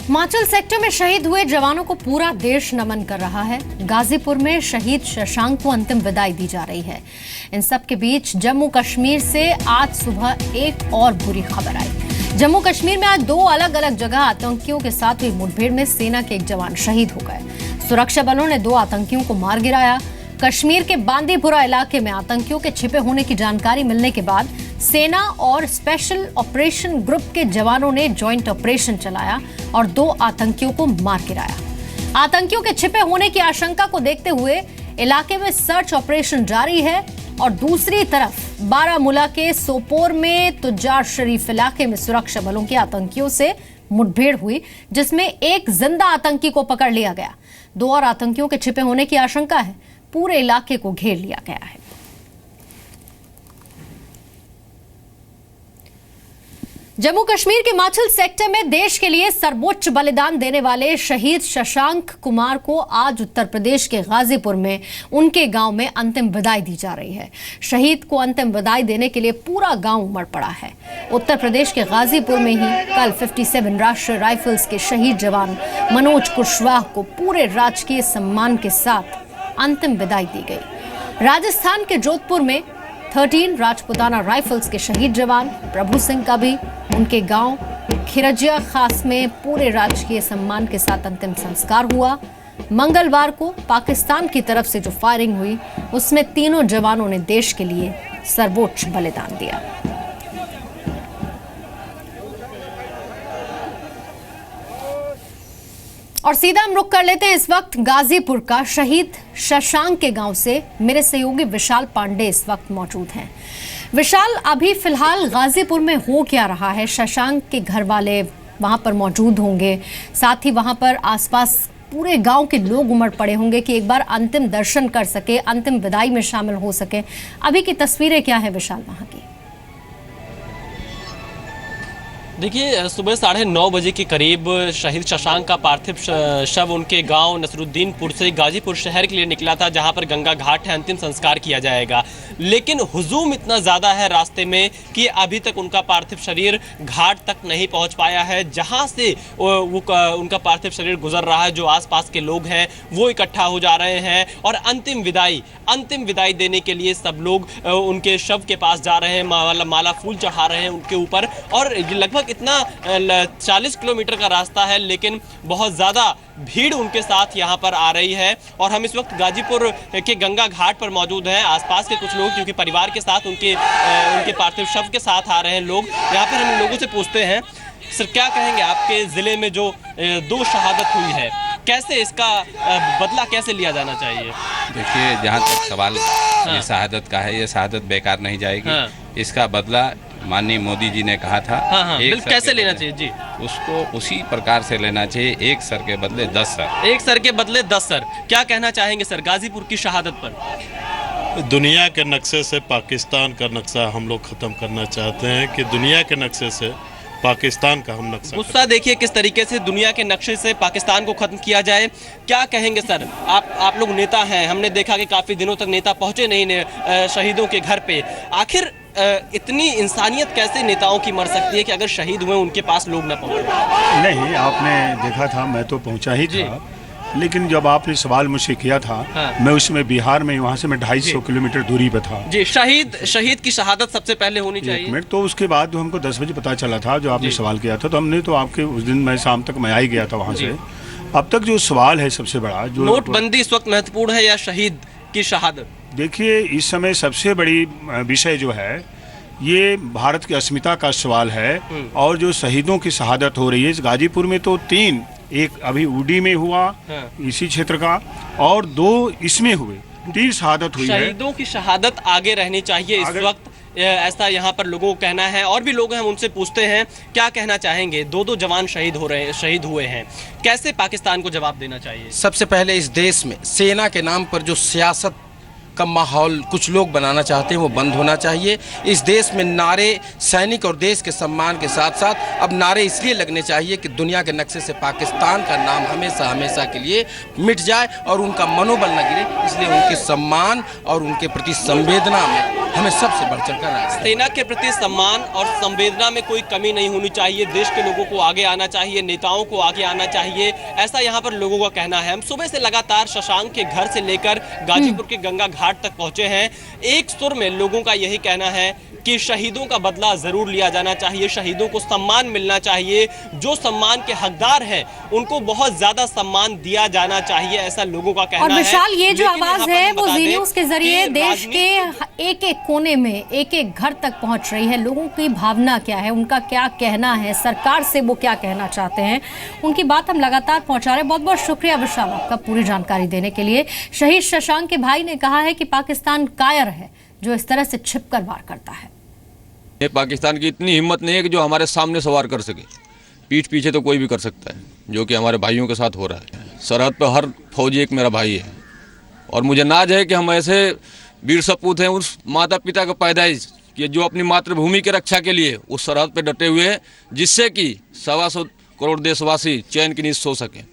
Himachal sector में शहीद हुए जवानों को पूरा देश नमन कर रहा है। गाजीपुर में शहीद शशांक को अंतिम विदाई दी जा रही है। इन सब के बीच जम्मू कश्मीर से आज सुबह एक और बुरी खबर आई। जम्मू कश्मीर में आज दो अलग अलग जगह आतंकियों के साथ हुई मुठभेड़ में सेना के एक जवान शहीद हो गए। सुरक्षा बलों ने दो आतंकियों को मार गिराया। कश्मीर के बांदीपुरा इलाके में आतंकियों के छिपे होने की जानकारी मिलने के बाद सेना और स्पेशल ऑपरेशन ग्रुप के जवानों ने जॉइंट ऑपरेशन चलाया और दो आतंकियों को मार गिराया। आतंकियों के छिपे होने की आशंका को देखते हुए इलाके में सर्च ऑपरेशन जारी है और दूसरी तरफ बारामूला के सोपोर में तुजार शरीफ इलाके में सुरक्षा बलों के आतंकियों से मुठभेड़ हुई, जिसमें एक जिंदा आतंकी को पकड़ लिया गया। दो और आतंकियों के छिपे होने की आशंका है। पूरे इलाके को घेर लिया गया है। जम्मू कश्मीर के हिमाचल सेक्टर में देश के लिए सर्वोच्च बलिदान देने वाले शहीद शशांक कुमार को आज उत्तर प्रदेश के गाजीपुर में उनके गांव में अंतिम विदाई दी जा रही है। शहीद को अंतिम विदाई देने के लिए पूरा गांव उमड़ पड़ा है। उत्तर प्रदेश के गाजीपुर में ही कल 57 राष्ट्रीय राइफल्स के शहीद जवान मनोज कुशवाहा को पूरे राजकीय सम्मान के साथ अंतिम विदाई दी गई। राजस्थान के जोधपुर में 13 राजपुताना राइफल्स के शहीद जवान प्रभु सिंह का भी उनके गांव खिरजिया खास में पूरे राजकीय सम्मान के साथ अंतिम संस्कार हुआ। मंगलवार को पाकिस्तान की तरफ से जो फायरिंग हुई उसमें तीनों जवानों ने देश के लिए सर्वोच्च बलिदान दिया। और सीधा हम रुख कर लेते हैं इस वक्त गाजीपुर का शहीद शशांक के गांव से। मेरे सहयोगी विशाल पांडे इस वक्त मौजूद हैं। विशाल, अभी फिलहाल गाजीपुर में हो क्या रहा है? शशांक के घर वाले वहां पर मौजूद होंगे, साथ ही वहां पर आसपास पूरे गांव के लोग उमड़ पड़े होंगे कि एक बार अंतिम दर्शन कर सके, अंतिम विदाई में शामिल हो सके। अभी की तस्वीरें क्या है विशाल वहां की? देखिए, सुबह 9:30 बजे के करीब शहीद शशांक का पार्थिव शव उनके गांव नसरुद्दीनपुर से गाजीपुर शहर के लिए निकला था, जहां पर गंगा घाट है, अंतिम संस्कार किया जाएगा। लेकिन हुजूम इतना ज़्यादा है रास्ते में कि अभी तक उनका पार्थिव शरीर घाट तक नहीं पहुंच पाया है। जहां से उनका पार्थिव शरीर गुजर रहा है, जो आसपास के लोग हैं वो इकट्ठा हो जा रहे हैं और अंतिम विदाई देने के लिए सब लोग उनके शव के पास जा रहे हैं, माला फूल चढ़ा रहे हैं उनके ऊपर। और लगभग इतना 40 किलोमीटर का रास्ता है, लेकिन बहुत ज़्यादा भीड़ उनके साथ यहाँ पर आ रही है। और हम इस वक्त गाजीपुर के गंगा घाट पर मौजूद हैं। आसपास के कुछ लोग, क्योंकि परिवार के साथ उनके पार्थिव शव के साथ आ रहे हैं लोग, यहाँ पर हम लोगों से पूछते हैं, सर क्या कहेंगे, आपके ज़िले में जो दो शहादत हुई है, कैसे इसका बदला कैसे लिया जाना चाहिए? देखिए, जहाँ तक सवाल ये शहादत का है, ये शहादत बेकार नहीं जाएगी। इसका बदला माननीय मोदी जी ने कहा था। कैसे लेना चाहिए जी? उसको उसी प्रकार से लेना चाहिए, एक सर के बदले 10 सर। एक सर के बदले 10 सर। क्या कहना चाहेंगे सर गाजीपुर की शहादत पर? दुनिया के नक्शे से पाकिस्तान का नक्शा हम लोग ख़त्म करना चाहते हैं कि दुनिया के नक्शे से पाकिस्तान का हम नक्शा। गुस्सा देखिए किस तरीके से दुनिया के नक्शे से पाकिस्तान को खत्म किया जाए। क्या कहेंगे सर, आप लोग नेता हैं, हमने देखा कि काफ़ी दिनों तक नेता पहुंचे नहीं शहीदों के घर पे। आखिर इतनी इंसानियत कैसे नेताओं की मर सकती है कि अगर शहीद हुए उनके पास लोग ना पहुंचे? नहीं, आपने देखा था, मैं तो पहुंचा ही था, लेकिन जब आपने सवाल मुझसे किया था, मैं उसमें बिहार में, वहाँ से मैं 250 किलोमीटर दूरी पे था जी। शहीद की शहादत सबसे पहले होनी चाहिए। तो उसके बाद हमको 10 बजे पता चला था, जो आपने सवाल किया था, तो हमने तो आपके उस दिन मैं शाम तक मैं आ ही गया था वहाँ से। अब तक जो सवाल है सबसे बड़ा, जो नोटबंदी इस वक्त महत्वपूर्ण है या शहीद की शहादत? देखिए, इस समय सबसे बड़ी विषय जो है ये भारत की अस्मिता का सवाल है। और जो शहीदों की शहादत हो रही है, इस गाजीपुर में तो 3, एक अभी उडी में हुआ इसी क्षेत्र का, और 2 इसमें हुए, 3 शहादत हुई है। शहीदों की शहादत आगे रहनी चाहिए इस वक्त, ऐसा यहाँ पर लोगों को कहना है। और भी लोग हैं, हम उनसे पूछते हैं क्या कहना चाहेंगे। 2 जवान शहीद हुए हैं, कैसे पाकिस्तान को जवाब देना चाहिए? सबसे पहले इस देश में सेना के नाम पर जो सियासत का माहौल कुछ लोग बनाना चाहते हैं वो बंद होना चाहिए। इस देश में नारे सैनिक और देश के सम्मान के साथ साथ अब नारे इसलिए लगने चाहिए कि दुनिया के नक्शे से पाकिस्तान का नाम हमेशा के लिए मिट जाए और उनका मनोबल न गिरे। इसलिए उनके सम्मान और उनके प्रति संवेदना में हमें सबसे बढ़ चढ़कर आगे सेना के प्रति सम्मान और संवेदना में कोई कमी नहीं होनी चाहिए। देश के लोगों को आगे आना चाहिए, नेताओं को आगे आना चाहिए, ऐसा यहाँ पर लोगों का कहना है। हम सुबह से लगातार शशांक के घर से लेकर गाजीपुर के गंगा घाट तक पहुंचे हैं। एक सुर में लोगों का यही कहना है कि शहीदों का बदला जरूर लिया जाना चाहिए, शहीदों को सम्मान मिलना चाहिए, जो सम्मान के हकदार हैं उनको बहुत ज्यादा सम्मान दिया जाना चाहिए, ऐसा लोगों का कहना है। और विशाल, ये जो लेकिन आवाज यहाँ पर है हम वो बता जी दें न्यूज के जरिए कि देश के एक एक कोने में, एक एक घर तक पहुंच रही है। लोगों की भावना क्या है, उनका क्या कहना है, सरकार से वो क्या कहना चाहते हैं, उनकी बात हम लगातार पहुंचा रहे हैं। बहुत बहुत शुक्रिया विशाल आपका पूरी जानकारी देने के लिए। शहीद शशांक के भाई ने कहा है कि पाकिस्तान कायर है जो इस तरह से छिपकर वार करता है। ये पाकिस्तान की इतनी हिम्मत नहीं है कि जो हमारे सामने सवार कर सके। पीठ पीछे तो कोई भी कर सकता है, जो कि हमारे भाइयों के साथ हो रहा है। सरहद पर हर फौजी एक मेरा भाई है और मुझे नाज है कि हम ऐसे वीर सपूत हैं उस माता पिता का पैदाइश कि जो अपनी मातृभूमि की रक्षा के लिए उस सरहद पर डटे हुए हैं, जिससे कि 125 करोड़ देशवासी चैन की नींद सो सकें।